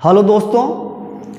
Hello दोस्तों,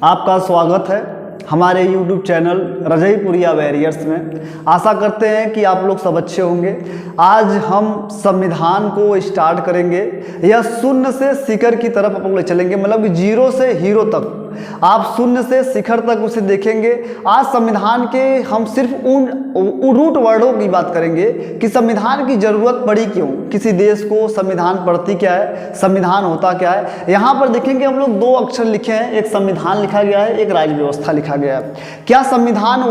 आपका स्वागत है हमारे YouTube चैनल रजईपुरिया वॉरियर्स में। आशा करते हैं कि आप लोग सब अच्छे होंगे। आज हम संविधान को स्टार्ट करेंगे या शून्य से शिखर की तरफ आप लोग ले चलेंगे, मतलब कि जीरो से हीरो तक आप शून्य से शिखर तक उसे देखेंगे। आज संविधान के हम सिर्फ उन रूट वर्डों की बात करेंगे कि संविधान की ज़रूरत पड़ी क्यों, किसी देश को संविधान पढ़ती क्या है, संविधान होता क्या है। यहाँ पर देखेंगे हम लोग दो अक्षर लिखे हैं, एक संविधान लिखा गया है, एक राज्य व्यवस्था लिखा गया है। क्या संविधान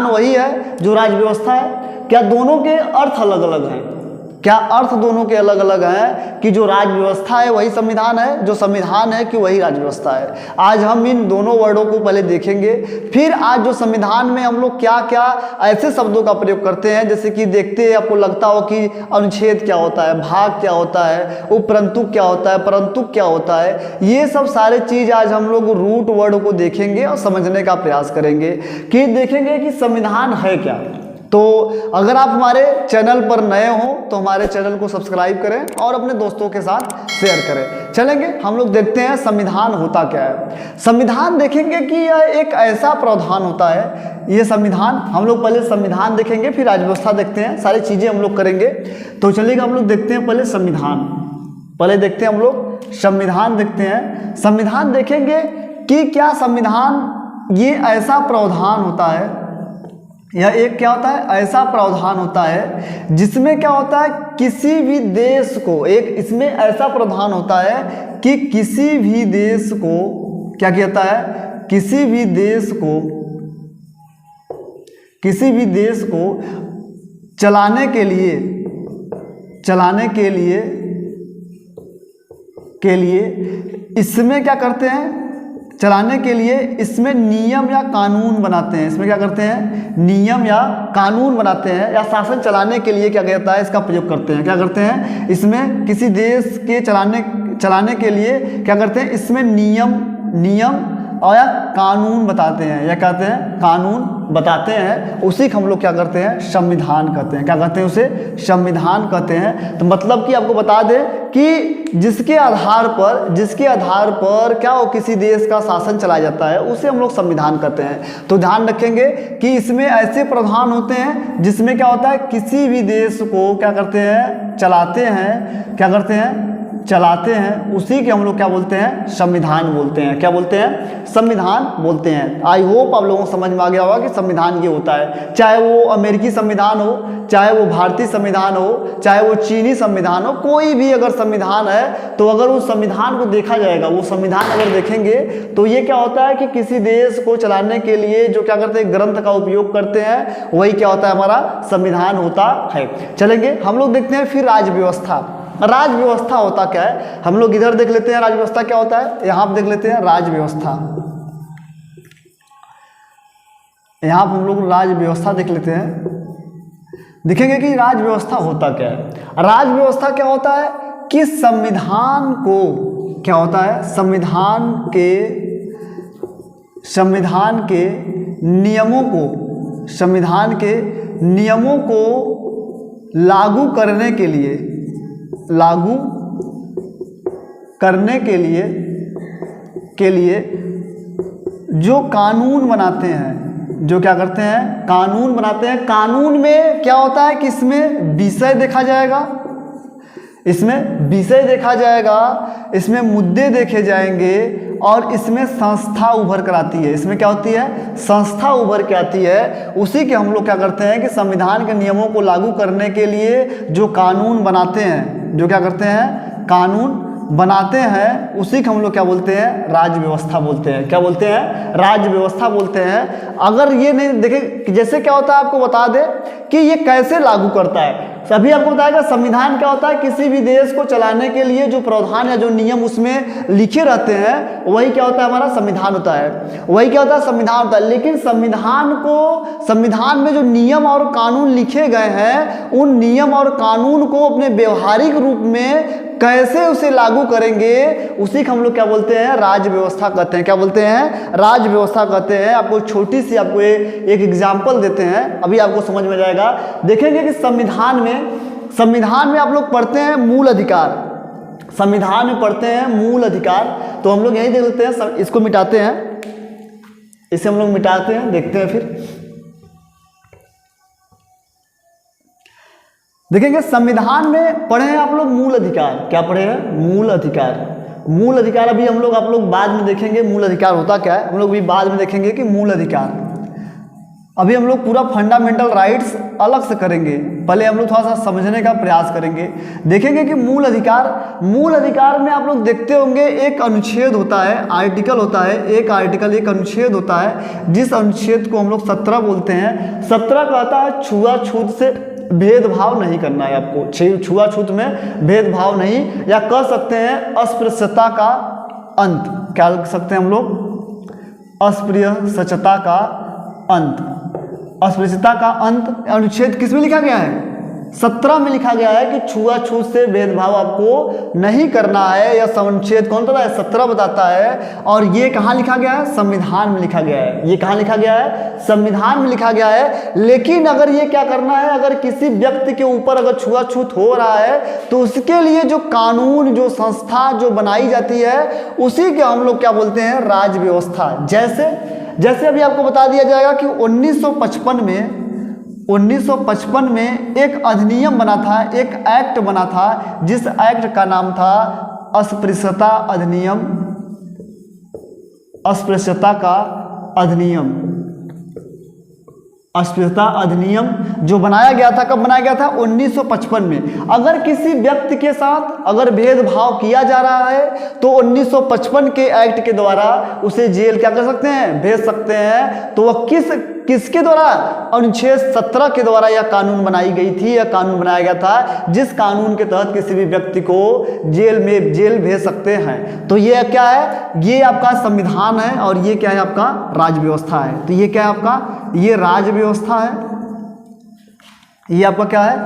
वही है जो राज्य व्यवस्था है? क्या दोनों के अर्थ अलग अलग हैं? क्या अर्थ दोनों के अलग अलग हैं कि जो राज्य व्यवस्था है वही संविधान है, जो संविधान है कि वही राज्य व्यवस्था है? आज हम इन दोनों वर्डों को पहले देखेंगे, फिर आज जो संविधान में हम लोग क्या क्या ऐसे शब्दों का प्रयोग करते हैं, जैसे कि देखते हैं आपको लगता हो कि अनुच्छेद क्या होता है, भाग क्या होता है, उपरंतु क्या होता है, परंतु क्या होता है। ये सब सारे चीज़ आज हम लोग रूट वर्ड को देखेंगे और समझने का प्रयास करेंगे कि देखेंगे कि संविधान है क्या। तो अगर आप हमारे चैनल पर नए हो तो हमारे चैनल को सब्सक्राइब करें और अपने दोस्तों के साथ शेयर करें। चलेंगे हम लोग देखते हैं संविधान होता क्या है। संविधान देखेंगे कि यह एक ऐसा प्रावधान होता है, ये संविधान हम लोग पहले संविधान देखेंगे, फिर राज्य व्यवस्था देखते हैं, सारी चीज़ें हम लोग करेंगे। तो चलिएगा हम लोग देखते हैं पहले संविधान, पहले देखते हैं हम लोग संविधान देखते हैं। संविधान देखेंगे कि क्या संविधान ये ऐसा प्रावधान होता है, यह एक क्या होता है, ऐसा प्रावधान होता है जिसमें क्या होता है किसी भी देश को, एक इसमें ऐसा प्रावधान होता है कि किसी भी देश को क्या कहता है, किसी भी देश को चलाने के लिए इसमें क्या करते हैं, चलाने के लिए इसमें नियम या कानून बनाते हैं। इसमें क्या करते हैं, नियम या कानून बनाते हैं, या शासन चलाने के लिए क्या कहता है इसका प्रयोग करते हैं। क्या करते हैं, इसमें किसी देश के चलाने के लिए क्या करते हैं, इसमें नियम और या कानून बताते हैं, या कहते हैं कानून बताते हैं। उसी को हम लोग क्या करते हैं, संविधान कहते हैं। क्या कहते हैं, उसे संविधान कहते हैं। तो मतलब कि आपको बता दें कि जिसके आधार पर क्या हो किसी देश का शासन चलाया जाता है उसे हम लोग संविधान कहते हैं। तो ध्यान रखेंगे कि इसमें ऐसे प्रावधान होते हैं जिसमें क्या होता है किसी भी देश को क्या करते हैं, चलाते हैं। क्या करते हैं, चलाते हैं। उसी के हम लोग क्या बोलते हैं, संविधान बोलते हैं। क्या बोलते हैं, संविधान बोलते हैं। आई होप आप लोगों को समझ में आ गया होगा कि संविधान ये होता है। चाहे वो अमेरिकी संविधान हो, चाहे वो भारतीय संविधान हो, चाहे वो चीनी संविधान हो, कोई भी अगर संविधान है तो अगर उस संविधान को देखा जाएगा, वो संविधान अगर देखेंगे तो ये क्या होता है कि किसी देश को चलाने के लिए जो क्या करते हैं, ग्रंथ का उपयोग करते हैं, वही क्या होता है, हमारा संविधान होता है। चलेंगे हम लोग देखते हैं फिर राज्य व्यवस्था। राज्य व्यवस्था होता क्या है, हम लोग इधर देख लेते हैं राज्य व्यवस्था क्या होता है, यहाँ पर देख लेते हैं राज्य व्यवस्था। यहाँ पर हम लोग राज्य व्यवस्था देख लेते हैं, देखेंगे कि राज्य व्यवस्था होता क्या है। राज्य व्यवस्था क्या होता है कि संविधान को क्या होता है, संविधान के नियमों को लागू करने के लिए जो कानून बनाते हैं, जो क्या करते हैं, कानून बनाते हैं। कानून में क्या होता है कि इसमें विषय देखा जाएगा, इसमें मुद्दे देखे जाएंगे और इसमें संस्था उभर कर आती है। इसमें क्या होती है, संस्था उभर के आती है। उसी के हम लोग क्या करते हैं कि संविधान के नियमों को लागू करने के लिए जो कानून बनाते हैं, जो क्या करते हैं, कानून बनाते हैं, उसी को हम लोग क्या बोलते हैं, राज्य व्यवस्था बोलते हैं। क्या बोलते हैं, राज्य व्यवस्था बोलते हैं। अगर ये नहीं देखें, जैसे क्या होता है आपको बता दें कि ये कैसे लागू करता है। सभी आपको बताएगा संविधान क्या होता है, किसी भी देश को चलाने के लिए जो प्रावधान या जो नियम उसमें लिखे रहते हैं वही क्या होता है, हमारा संविधान होता है। वही क्या होता है, संविधान होता है। लेकिन संविधान में जो नियम और कानून लिखे गए हैं, उन नियम और कानून को अपने व्यवहारिक रूप में कैसे उसे लागू करेंगे, उसी को हम लोग क्या बोलते हैं, राज्य व्यवस्था कहते हैं। क्या बोलते हैं, राज्य व्यवस्था कहते हैं। आपको छोटी सी आपको एक एग्जाम्पल देते हैं, अभी आपको समझ में जाएगा। देखेंगे कि संविधान में आप लोग पढ़ते हैं मूल अधिकार, संविधान में पढ़ते हैं मूल अधिकार। तो हम लोग यही देख लेते हैं, इसको मिटाते हैं, इसे हम लोग मिटाते हैं, देखते हैं फिर देखेंगे। संविधान में पढ़े हैं आप लोग मूल अधिकार, क्या पढ़े हैं? मूल अधिकार। मूल अधिकार अभी हम लोग आप लोग बाद में देखेंगे मूल अधिकार होता क्या है, हम लोग भी बाद में देखेंगे कि मूल अधिकार। अभी हम लोग पूरा फंडामेंटल राइट्स अलग से करेंगे, पहले हम लोग थोड़ा सा समझने का प्रयास करेंगे। देखेंगे कि मूल अधिकार में आप लोग देखते होंगे एक अनुच्छेद होता है, आर्टिकल होता है, एक आर्टिकल एक अनुच्छेद होता है, जिस अनुच्छेद को हम लोग 17 बोलते हैं। 17 कहता है छुआछूत से भेदभाव नहीं करना है आपको, छुआछूत में भेदभाव नहीं, या कह सकते हैं अस्पृश्यता का अंत। क्या कह सकते हैं हम लोग? अस्पृश्यता का अंत। अस्पृश्यता का अंत अनुच्छेद किस में लिखा गया है? 17 में लिखा गया है कि छुआछूत से भेदभाव आपको नहीं करना है। यह अनुच्छेद कौन बताता है? 17 बताता है। और ये कहाँ लिखा गया है? संविधान में लिखा गया है। ये कहाँ लिखा गया है? संविधान में लिखा गया है। लेकिन अगर ये क्या करना है, अगर किसी व्यक्ति के ऊपर अगर छुआछूत हो रहा है तो उसके लिए जो कानून, जो संस्था जो बनाई जाती है, उसी के हम लोग क्या बोलते हैं? राज्य व्यवस्था। जैसे अभी आपको बता दिया जाएगा कि 1955 में एक अधिनियम बना था, एक एक्ट बना था, जिस एक्ट का नाम था अस्पृश्यता अधिनियम। अस्पृश्यता का अधिनियम, अस्पृश्यता अधिनियम जो बनाया गया था, कब बनाया गया था? 1955 में। अगर किसी व्यक्ति के साथ अगर भेदभाव किया जा रहा है तो 1955 के एक्ट के द्वारा उसे जेल क्या कर सकते हैं? भेज सकते हैं। तो वह किसके द्वारा? अनुच्छेद 17 के द्वारा यह कानून बनाई गई थी, यह कानून बनाया गया था, जिस कानून के तहत किसी भी व्यक्ति को जेल भेज सकते हैं। तो ये क्या है? ये आपका संविधान है, और ये क्या है? आपका राज्य व्यवस्था है। तो ये क्या है आपका? ये राज्य व्यवस्था है। ये आपका क्या है?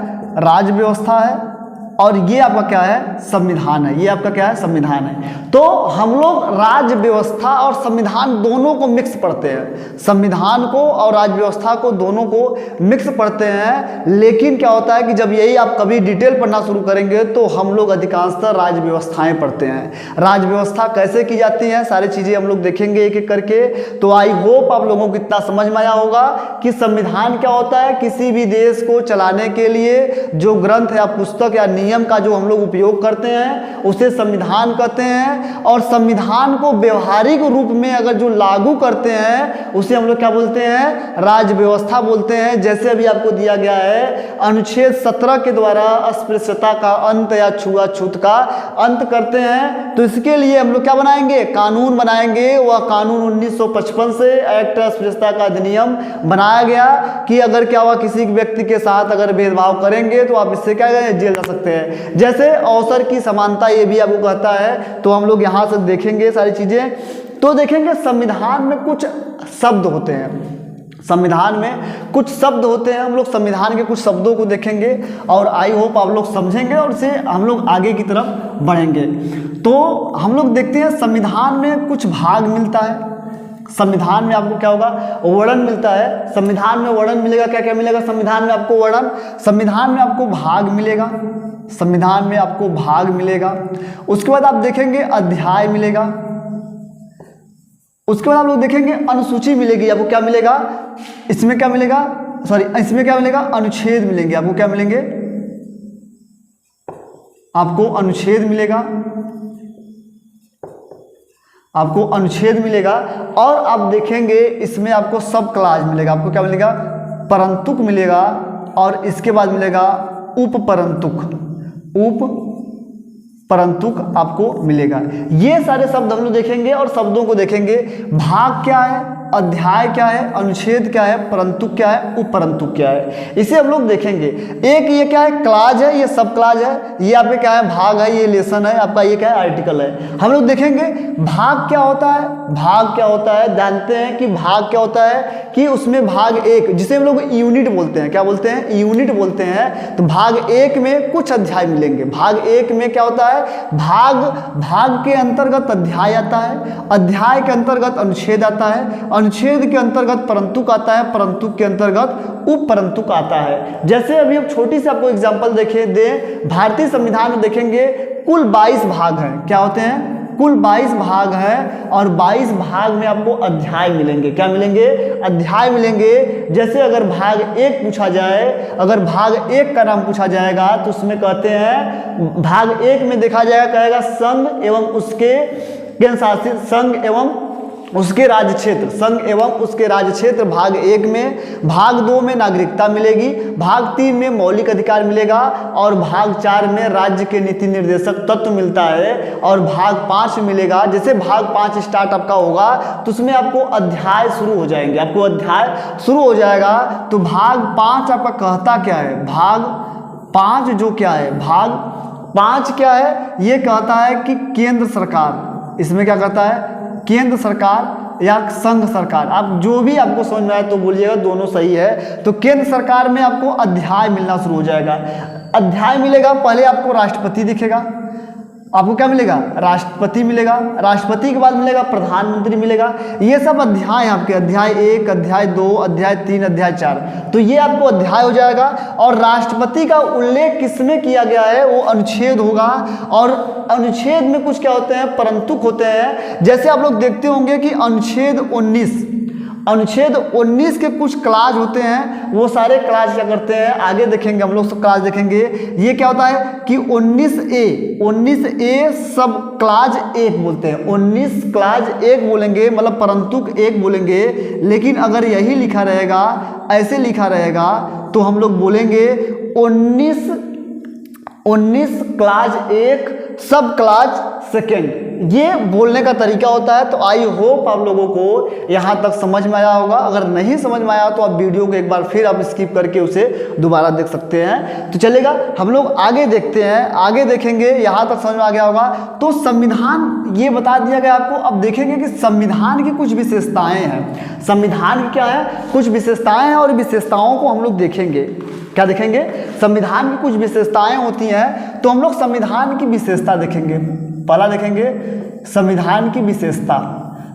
राज्य व्यवस्था है। और ये आपका क्या है? संविधान है। ये आपका क्या है? संविधान है। तो हम लोग राज्य व्यवस्था और संविधान दोनों को मिक्स पढ़ते हैं, संविधान को और राज्य व्यवस्था को दोनों को मिक्स पढ़ते हैं। लेकिन क्या होता है कि जब यही आप कभी डिटेल पढ़ना शुरू करेंगे तो हम लोग अधिकांशतः राज्य व्यवस्थाएं पढ़ते हैं। राज्य व्यवस्था कैसे की जाती है, सारी चीज़ें हम लोग देखेंगे एक एक करके। तो आई होप आप लोगों को इतना समझ में आया होगा कि संविधान क्या होता है। किसी भी देश को चलाने के लिए जो ग्रंथ या पुस्तक या नियम का जो हम लोग उपयोग करते हैं उसे संविधान कहते हैं। और संविधान को व्यवहारिक रूप में अगर जो लागू करते हैं उसे हम लोग क्या बोलते हैं? राज्य व्यवस्था बोलते हैं। जैसे अभी आपको दिया गया है अनुच्छेद 17 के द्वारा अस्पृश्यता का अंत या छुआछूत का अंत करते हैं, तो इसके लिए हम लोग क्या बनाएंगे? कानून बनाएंगे। वह कानून 1955 से एक्ट अस्पृश्यता का अधिनियम बनाया गया कि अगर क्या हुआ, किसी व्यक्ति के साथ अगर भेदभाव करेंगे तो आप इससे क्या करेंगे? जेल जा सकते हैं। जैसे अवसर की समानता ये भी आपको कहता है। तो हम लोग यहाँ से देखेंगे सारी चीजें। तो देखेंगे संविधान में कुछ शब्द होते हैं, संविधान में कुछ शब्द होते हैं। हम लोग संविधान के कुछ शब्दों को देखेंगे और आई होप आप लोग समझेंगे और से हम लोग आगे की तरफ बढ़ेंगे। तो हम लोग देखते हैं संविधान में कुछ भाग मिलता है। संविधान में आपको क्या होगा? वर्णन मिलता है। संविधान में वर्णन मिलेगा। क्या क्या मिलेगा संविधान में आपको? वर्णन। संविधान में आपको भाग मिलेगा, संविधान में आपको भाग मिलेगा। उसके बाद आप देखेंगे अध्याय मिलेगा। उसके बाद आप लोग देखेंगे अनुसूची मिलेगी। आपको क्या मिलेगा? इसमें क्या मिलेगा? इसमें क्या मिलेगा? अनुच्छेद मिलेंगे। आपको क्या मिलेंगे? आपको अनुच्छेद मिलेगा, आपको अनुच्छेद मिलेगा। और आप देखेंगे इसमें आपको सब क्लाज मिलेगा। आपको क्या मिलेगा? परंतुक मिलेगा। और इसके बाद मिलेगा उपपरंतुक, उपपरंतुक आपको मिलेगा। ये सारे शब्द हम लोग देखेंगे और शब्दों को देखेंगे। भाग क्या है, अध्याय क्या है, अनुच्छेद क्या है, परंतु क्या है, उपपरंतु क्या है, इसे हम लोग देखेंगे। एक ये क्या है? क्लाज है, ये सब क्लाज है। ये आपके क्या है? भाग है, ये लेसन है। आपका ये क्या है? आर्टिकल है। हम लोग देखेंगे भाग क्या होता है। भाग क्या होता है? जानते हैं कि भाग क्या होता है कि उसमें भाग एक, जिसे हम लोग यूनिट बोलते हैं। क्या बोलते हैं? यूनिट बोलते हैं। तो भाग एक में कुछ अध्याय मिलेंगे। भाग एक में क्या होता है? भाग के अंतर्गत अध्याय आता है, अध्याय के अंतर्गत अनुच्छेद आता है, अनुच्छेद के अंतर्गत परंतुक आता है, परंतुक के अंतर्गत उपपरंतुक आता है। जैसे अभी हम छोटी सी आपको एग्जांपल दे, भारतीय संविधान में देखेंगे कुल 22 भाग हैं। क्या होते हैं? 22 भाग हैं। 22 भाग हैं। 22 भाग क्या होते हैं? कुल 22 भाग हैं और 22 भाग में आपको अध्याय मिलेंगे। क्या मिलेंगे? अध्याय मिलेंगे। जैसे अगर भाग 1 पूछा जाए, अगर भाग 1 का नाम पूछा जाएगा तो उसमें कहते हैं, भाग 1 में देखा जाएगा, कहेगा संघ एवं उसके केंद्र शासित, संघ एवं उसके राज्य क्षेत्र, संघ एवं उसके राज्य क्षेत्र भाग 1 में। भाग 2 में नागरिकता मिलेगी, भाग 3 में मौलिक अधिकार मिलेगा और भाग 4 में राज्य के नीति निर्देशक तत्व मिलता है और भाग 5 मिलेगा। जैसे भाग 5 स्टार्ट आपका होगा तो उसमें आपको अध्याय शुरू हो जाएंगे, आपको अध्याय शुरू हो जाएगा। तो भाग 5 आपका कहता क्या है? भाग 5 जो क्या है, भाग 5 क्या है? ये कहता है कि केंद्र सरकार, इसमें क्या कहता है? केंद्र सरकार या संघ सरकार, आप जो भी आपको समझ में आए तो बोलिएगा, दोनों सही है। तो केंद्र सरकार में आपको अध्याय मिलना शुरू हो जाएगा। अध्याय मिलेगा, पहले आपको राष्ट्रपति दिखेगा, आपको क्या मिलेगा? राष्ट्रपति मिलेगा, राष्ट्रपति के बाद मिलेगा प्रधानमंत्री मिलेगा। ये सब अध्याय आपके, अध्याय 1, अध्याय 2, अध्याय 3, अध्याय 4, तो ये आपको अध्याय हो जाएगा। और राष्ट्रपति का उल्लेख किसमें किया गया है? वो अनुच्छेद होगा और अनुच्छेद में कुछ क्या होते हैं? परंतुक होते हैं। जैसे आप लोग देखते होंगे कि अनुच्छेद 19 के कुछ क्लाज होते हैं, वो सारे क्लाज क्या करते हैं? आगे देखेंगे हम लोग, सब क्लाज देखेंगे। ये क्या होता है कि 19A सब क्लाज 1 बोलते हैं, 19 क्लाज 1 बोलेंगे, मतलब परंतुक 1 बोलेंगे। लेकिन अगर यही लिखा रहेगा, ऐसे लिखा रहेगा, तो हम लोग बोलेंगे 19 क्लाज 1 सब क्लाज सेकेंड। ये बोलने का तरीका होता है। तो आई होप आप लोगों को यहाँ तक समझ में आया होगा। अगर नहीं समझ में आया तो आप वीडियो को एक बार फिर आप स्किप करके उसे दोबारा देख सकते हैं। तो चलेगा, हम लोग आगे देखते हैं, आगे देखेंगे। यहाँ तक समझ में आ गया होगा। तो संविधान ये बता दिया गया आपको। अब देखेंगे कि संविधान की कुछ विशेषताएं हैं। संविधान की क्या है? कुछ विशेषताएं हैं और विशेषताओं को हम लोग देखेंगे। क्या देखेंगे? संविधान की कुछ विशेषताएं होती हैं, तो हम लोग संविधान की विशेषता देखेंगे। पहला देखेंगे संविधान की विशेषता।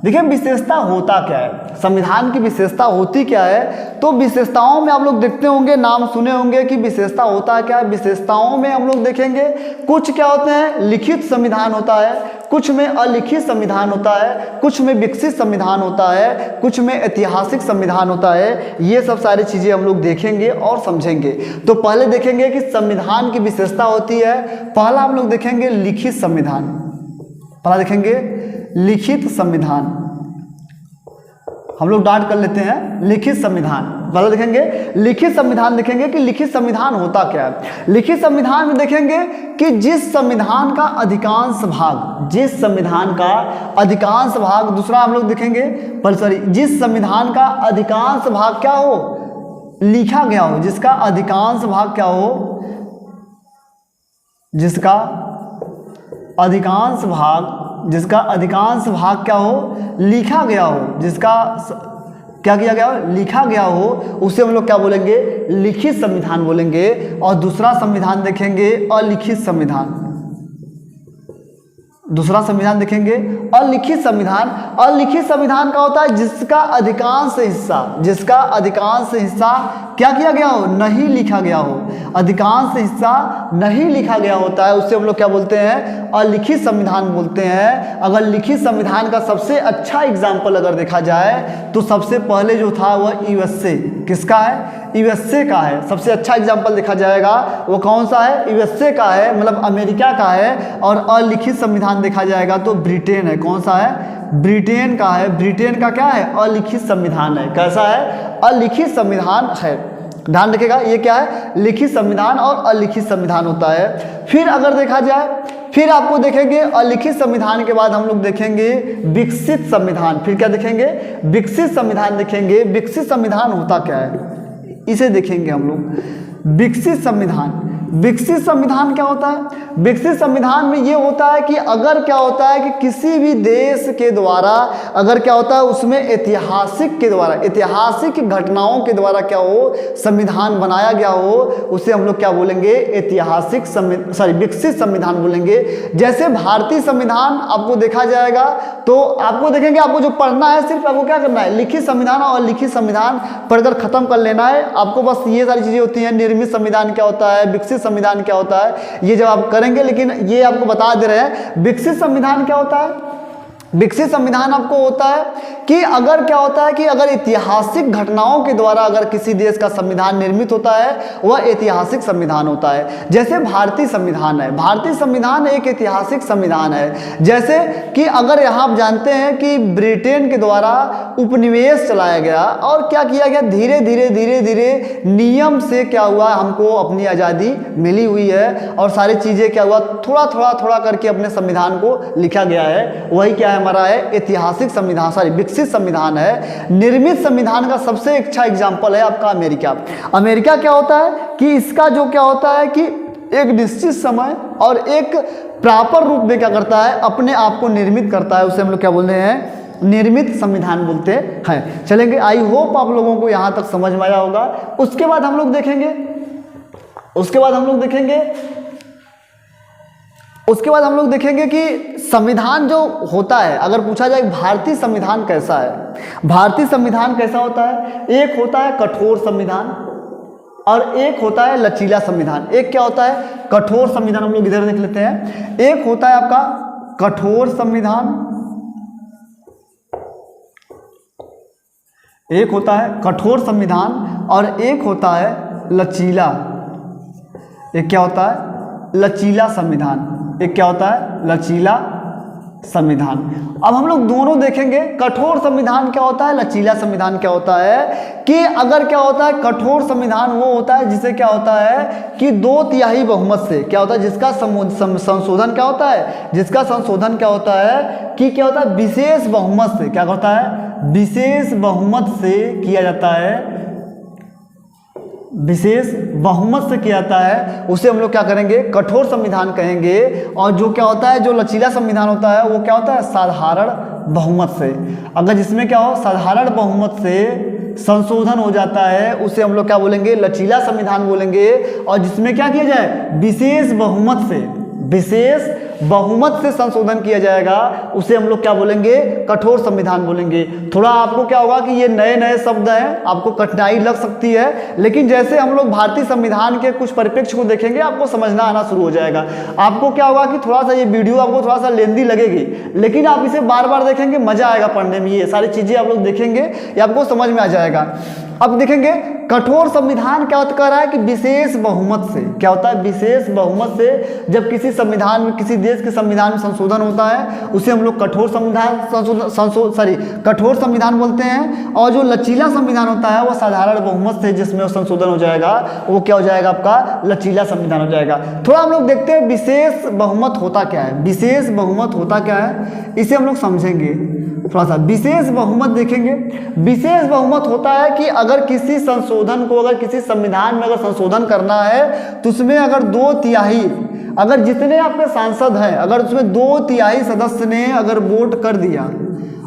देखिए विशेषता होता क्या है, संविधान की विशेषता होती क्या है। तो विशेषताओं में आप लोग देखते होंगे, नाम सुने होंगे कि विशेषता होता क्या है। विशेषताओं में हम लोग देखेंगे कुछ क्या होते हैं, लिखित संविधान होता है, कुछ में अलिखित संविधान होता है, कुछ में विकसित संविधान होता है, कुछ में ऐतिहासिक संविधान होता है। ये सब सारी चीज़ें हम लोग देखेंगे और समझेंगे। तो पहले देखेंगे कि संविधान की विशेषता होती है। पहला हम लोग देखेंगे लिखित संविधान। पहला देखेंगे लिखित संविधान। हम लोग डाट कर लेते हैं लिखित संविधान। पहला देखेंगे लिखित संविधान, देखेंगे कि लिखित संविधान होता क्या है। लिखित संविधान में देखेंगे कि जिस संविधान का अधिकांश भाग, जिस संविधान का अधिकांश भाग, दूसरा हम लोग देखेंगे जिस संविधान का अधिकांश भाग क्या हो, लिखा गया हो, जिसका अधिकांश भाग क्या हो, जिसका अधिकांश भाग क्या हो, लिखा गया हो, जिसका क्या किया गया हो, लिखा गया हो, उसे हम लोग क्या बोलेंगे? लिखित संविधान बोलेंगे। और दूसरा संविधान देखेंगे अलिखित संविधान। दूसरा संविधान देखेंगे अलिखित संविधान। अलिखित संविधान का होता है जिसका अधिकांश हिस्सा क्या किया गया हो, नहीं लिखा गया हो, अधिकांश हिस्सा नहीं लिखा गया होता है, उससे हम लोग क्या बोलते हैं? अलिखित संविधान बोलते हैं। अगर लिखित संविधान का सबसे अच्छा एग्जाम्पल अगर देखा जाए तो सबसे पहले जो था वह यूएसए, किसका है? यूएसए का है। सबसे अच्छा एग्जाम्पल देखा जाएगा वो कौन सा है? यूएसए का है, मतलब अमेरिका का है। और अलिखित संविधान देखा जाएगा तो ब्रिटेन है। कौन सा है? ब्रिटेन का है। ब्रिटेन का क्या है? अलिखित संविधान है। कैसा है? अलिखित संविधान है। ध्यान रखिएगा, ये क्या है? लिखित संविधान और अलिखित संविधान होता है। फिर अगर देखा जाए, फिर आपको देखेंगे अलिखित संविधान के बाद हम लोग देखेंगे विकसित संविधान। फिर क्या देखेंगे? विकसित संविधान देखेंगे। विकसित संविधान होता क्या है, इसे देखेंगे हम लोग। विकसित संविधान, विकसित संविधान क्या होता है? विकसित संविधान में ये होता है कि अगर क्या होता है कि किसी भी देश के द्वारा अगर क्या होता है उसमें ऐतिहासिक घटनाओं के द्वारा क्या हो, संविधान बनाया गया हो, उसे हम लोग क्या बोलेंगे? विकसित संविधान बोलेंगे। जैसे भारतीय संविधान आपको देखा जाएगा तो आपको देखेंगे, आपको जो पढ़ना है सिर्फ आपको क्या करना है? लिखित संविधान और लिखित संविधान पढ़कर खत्म कर लेना है। आपको बस ये सारी चीजें होती हैं। निर्मित संविधान क्या होता है, विकसित विकसित संविधान क्या होता है, ये जब आप करेंगे, लेकिन ये आपको बता दे रहे हैं विकसित संविधान क्या होता है। विकसित संविधान आपको होता है कि अगर क्या होता है कि अगर ऐतिहासिक घटनाओं के द्वारा अगर किसी देश का संविधान निर्मित होता है, वह ऐतिहासिक संविधान होता है। जैसे भारतीय संविधान है, भारतीय संविधान एक ऐतिहासिक संविधान है। जैसे कि अगर यहाँ आप जानते हैं कि ब्रिटेन के द्वारा उपनिवेश चलाया गया और क्या किया गया, धीरे धीरे धीरे धीरे नियम से क्या हुआ, हमको अपनी आज़ादी मिली हुई है और सारी चीज़ें क्या हुआ, थोड़ा थोड़ा थोड़ा करके अपने संविधान को लिखा गया है। वही क्या है हमारा है ऐतिहासिक संविधान, सॉरी विकसित संविधान है। निर्मित संविधान का सबसे अच्छा एग्जांपल है आपका अमेरिका। अमेरिका क्या होता है कि इसका जो क्या होता है कि एक निश्चित समय और एक प्रॉपर रूप में क्या करता है, अपने आप को निर्मित करता है, उसे हम लोग क्या बोलते हैं, निर्मित संविधान बोलते हैं। चलेंगे, आई होप आप लोगों को यहां तक समझ में आया होगा। उसके बाद हम लोग देखेंगे कि संविधान जो होता है, अगर पूछा जाए भारतीय संविधान कैसा है, भारतीय संविधान कैसा होता है, एक होता है कठोर संविधान और एक होता है लचीला संविधान। एक क्या होता है कठोर संविधान, हम लोग इधर देख लेते हैं। एक होता है आपका कठोर संविधान, एक होता है कठोर संविधान और एक होता है लचीला। एक क्या होता है लचीला संविधान, एक क्या होता है लचीला संविधान। अब हम लोग दोनों देखेंगे, कठोर संविधान क्या होता है, लचीला संविधान क्या होता है। कि अगर क्या होता है कठोर संविधान वो होता है जिसे क्या होता है कि 2/3 बहुमत से क्या होता है, जिसका संशोधन क्या होता है, जिसका संशोधन क्या होता है कि क्या होता है विशेष बहुमत से, क्या होता है विशेष बहुमत से किया जाता है, विशेष बहुमत से किया जाता है, उसे हम लोग क्या करेंगे कठोर संविधान कहेंगे। और जो क्या होता है जो लचीला संविधान होता है वो क्या होता है साधारण बहुमत से। अगर जिसमें क्या हो साधारण बहुमत से संशोधन हो जाता है उसे हम लोग क्या बोलेंगे लचीला संविधान बोलेंगे। और जिसमें क्या किया जाए विशेष बहुमत से, विशेष बहुमत से संशोधन किया जाएगा उसे हम लोग क्या बोलेंगे कठोर संविधान बोलेंगे। थोड़ा आपको क्या होगा कि ये नए नए शब्द हैं, आपको कठिनाई लग सकती है, लेकिन जैसे हम लोग भारतीय संविधान के कुछ परिप्रेक्ष्य को देखेंगे आपको समझना आना शुरू हो जाएगा। आपको क्या होगा कि थोड़ा सा ये वीडियो आपको थोड़ा सा लेंदी लगेगी, लेकिन आप इसे बार बार देखेंगे, मजा आएगा पढ़ने में। ये सारी चीजें आप लोग देखेंगे ये आपको समझ में आ जाएगा। अब देखेंगे कठोर संविधान क्या कह रहा है कि विशेष बहुमत से, क्या होता है विशेष बहुमत से जब किसी संविधान में, किसी देश के संविधान में संशोधन होता है उसे हम लोग कठोर संविधान कठोर संविधान बोलते हैं। और जो लचीला संविधान होता है वो साधारण बहुमत से जिसमें संशोधन हो जाएगा वो क्या हो जाएगा आपका लचीला संविधान हो जाएगा। थोड़ा हम लोग देखते हैं विशेष बहुमत होता क्या है, विशेष बहुमत होता क्या है इसे हम लोग समझेंगे थोड़ा सा। विशेष बहुमत देखेंगे, विशेष बहुमत होता है कि अगर किसी संशोधन को, अगर किसी संविधान में अगर संशोधन करना है तो उसमें अगर 2/3, अगर जितने आपके सांसद हैं अगर उसमें 2/3 सदस्य ने अगर वोट कर दिया,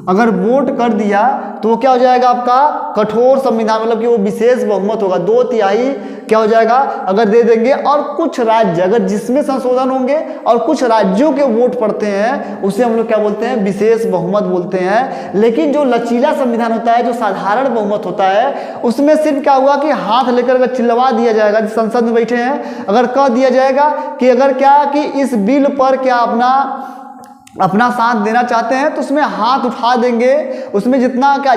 अगर वोट कर दिया तो वो क्या हो जाएगा आपका कठोर संविधान, मतलब कि वो विशेष बहुमत होगा। 2/3 क्या हो जाएगा अगर दे देंगे। और कुछ राज्य अगर जिसमें संशोधन होंगे और कुछ राज्यों के वोट पड़ते हैं उसे हम लोग क्या बोलते हैं विशेष बहुमत बोलते हैं। लेकिन जो लचीला संविधान होता है, जो साधारण बहुमत होता है, उसमें सिर्फ क्या हुआ कि हाथ लेकर अगर चिल्लवा दिया जाएगा, जो संसद में बैठे हैं अगर कह दिया जाएगा कि अगर क्या कि इस बिल पर क्या अपना साथ देना चाहते हैं तो उसमें हाथ उठा देंगे। उसमें जितना क्या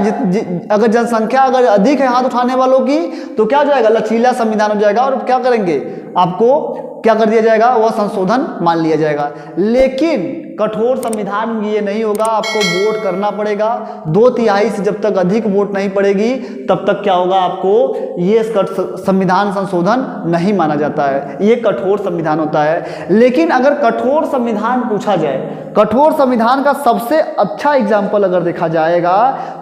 अगर जनसंख्या अगर अधिक है हाथ उठाने वालों की तो क्या हो जाएगा लचीला संविधान हो जाएगा और क्या करेंगे आपको क्या कर दिया जाएगा वह संशोधन मान लिया जाएगा। लेकिन कठोर संविधान में ये नहीं होगा, आपको वोट करना पड़ेगा। 2/3 से जब तक अधिक वोट नहीं पड़ेगी तब तक क्या होगा आपको ये संविधान संशोधन नहीं माना जाता है, ये कठोर संविधान होता है। लेकिन अगर कठोर संविधान पूछा जाए, कठोर संविधान का सबसे अच्छा एग्जाम्पल अगर देखा जाएगा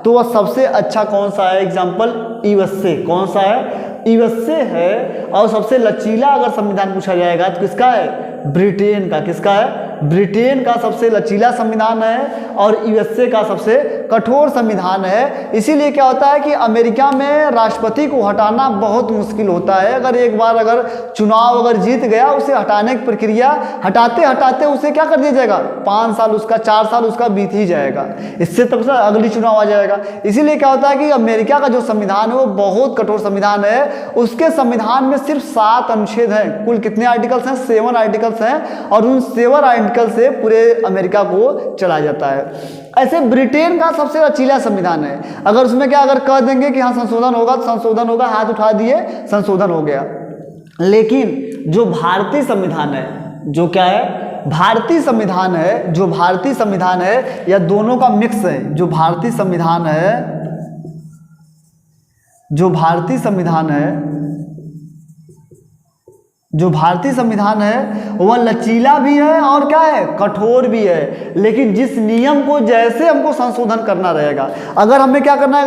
तो वह सबसे अच्छा कौन सा है एग्जाम्पल, यूएसए। कौन सा है यूएसए है। और सबसे लचीला अगर संविधान पूछा जाएगा तो किसका है ब्रिटेन का। किसका है ब्रिटेन का सबसे लचीला संविधान है और यूएसए का सबसे कठोर संविधान है। इसीलिए क्या होता है कि अमेरिका में राष्ट्रपति को हटाना बहुत मुश्किल होता है। अगर एक बार अगर चुनाव अगर जीत गया, उसे हटाने की प्रक्रिया हटाते हटाते उसे क्या कर दिया जाएगा, 5 साल उसका, 4 साल उसका बीत ही जाएगा, इससे तब से अगली चुनाव आ जाएगा। इसीलिए क्या होता है कि अमेरिका का जो संविधान है वो बहुत कठोर संविधान है। उसके संविधान में सिर्फ 7 अनुच्छेद हैं। कुल कितने आर्टिकल्स हैं? 7 आर्टिकल्स हैं, और उन 7 आर्टिकल से पूरे अमेरिका को चला जाता है। ऐसे ब्रिटेन का सबसे लचीला संविधान है। अगर उसमें क्या अगर कह देंगे कि हाँ संशोधन होगा तो संशोधन होगा, हाथ उठा दिए संशोधन हो गया। लेकिन जो भारतीय संविधान है, जो क्या है, भारतीय संविधान है, जो भारतीय संविधान है, या दोनों का मिक्स है। जो भारतीय संविधान है, जो भारतीय संविधान है, जो भारतीय संविधान है वह लचीला भी है और क्या है, कठोर भी है। लेकिन जिस नियम को जैसे हमको संशोधन करना रहेगा, अगर हमें क्या करना है,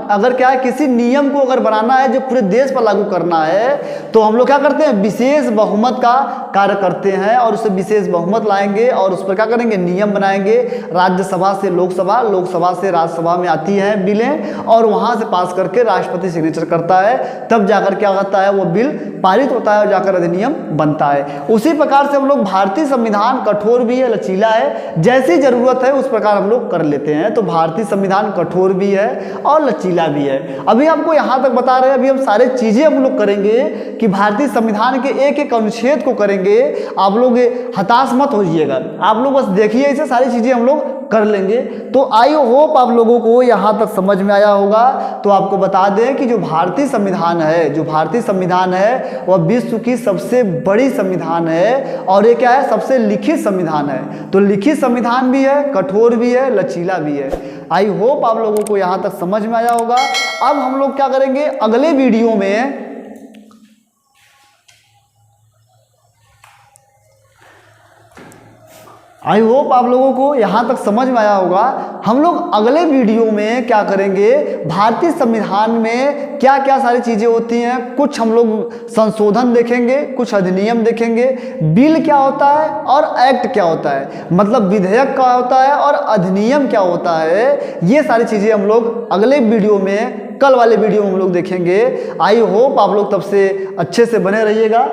अगर क्या है किसी नियम को अगर बनाना है जो पूरे देश पर लागू करना है, तो हम लोग क्या करते हैं, विशेष बहुमत का कार्य करते हैं और उसे विशेष बहुमत लाएंगे और उस पर क्या करेंगे, नियम बनाएंगे। राज्यसभा से लोकसभा, लोकसभा से राज्यसभा में आती है बिलें, और वहां से पास करके राष्ट्रपति सिग्नेचर करता है, तब जाकर क्या होता है, वो बिल पारित होता है और जाकर अधिनियम बनता है। उसी प्रकार से हम लोग भारतीय संविधान कठोर भी है, लचीला है, जैसी जरूरत है उस प्रकार हम लोग कर लेते हैं। तो भारतीय संविधान कठोर भी है और लचीला भी है। अभी आपको यहां तक बता रहे हैं, अभी हम सारे चीजें हम लोग करेंगे कि भारतीय संविधान के एक एक अनुच्छेद को करेंगे। आप लोग हताश मत होइएगा, आप लोग बस देखिए, इसे सारी चीजें हम लोग कर लेंगे। तो आई होप आप लोगों को यहां तक समझ में आया होगा। तो आपको बता दें कि जो भारतीय संविधान है, जो भारतीय संविधान है वह विश्व की सबसे बड़ी संविधान है, और ये क्या है, सबसे लिखित संविधान है। तो लिखित संविधान भी है, कठोर भी है, लचीला भी है। आई होप आप लोगों को यहां तक समझ में आया होगा। अब हम लोग क्या करेंगे, अगले वीडियो में आई होप आप लोगों को यहाँ तक समझ में आया होगा। हम लोग अगले वीडियो में क्या करेंगे, भारतीय संविधान में क्या क्या सारी चीज़ें होती हैं, कुछ हम लोग संशोधन देखेंगे, कुछ अधिनियम देखेंगे, बिल क्या होता है और एक्ट क्या होता है, मतलब विधेयक क्या होता है और अधिनियम क्या होता है। ये सारी चीज़ें हम लोग अगले वीडियो में, कल वाले वीडियो में हम लोग देखेंगे। आई होप आप लोग तब से अच्छे से बने रहिएगा।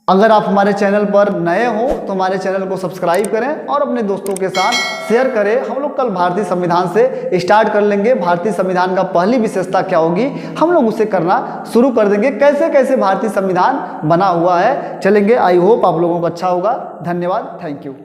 अगर आप हमारे चैनल पर नए हो तो हमारे चैनल को सब्सक्राइब करें और अपने दोस्तों के साथ शेयर करें। हम लोग कल भारतीय संविधान से स्टार्ट कर लेंगे। भारतीय संविधान का पहली विशेषता क्या होगी, हम लोग उसे करना शुरू कर देंगे, कैसे कैसे भारतीय संविधान बना हुआ है, चलेंगे। आई होप आप लोगों को अच्छा होगा। धन्यवाद, थैंक यू।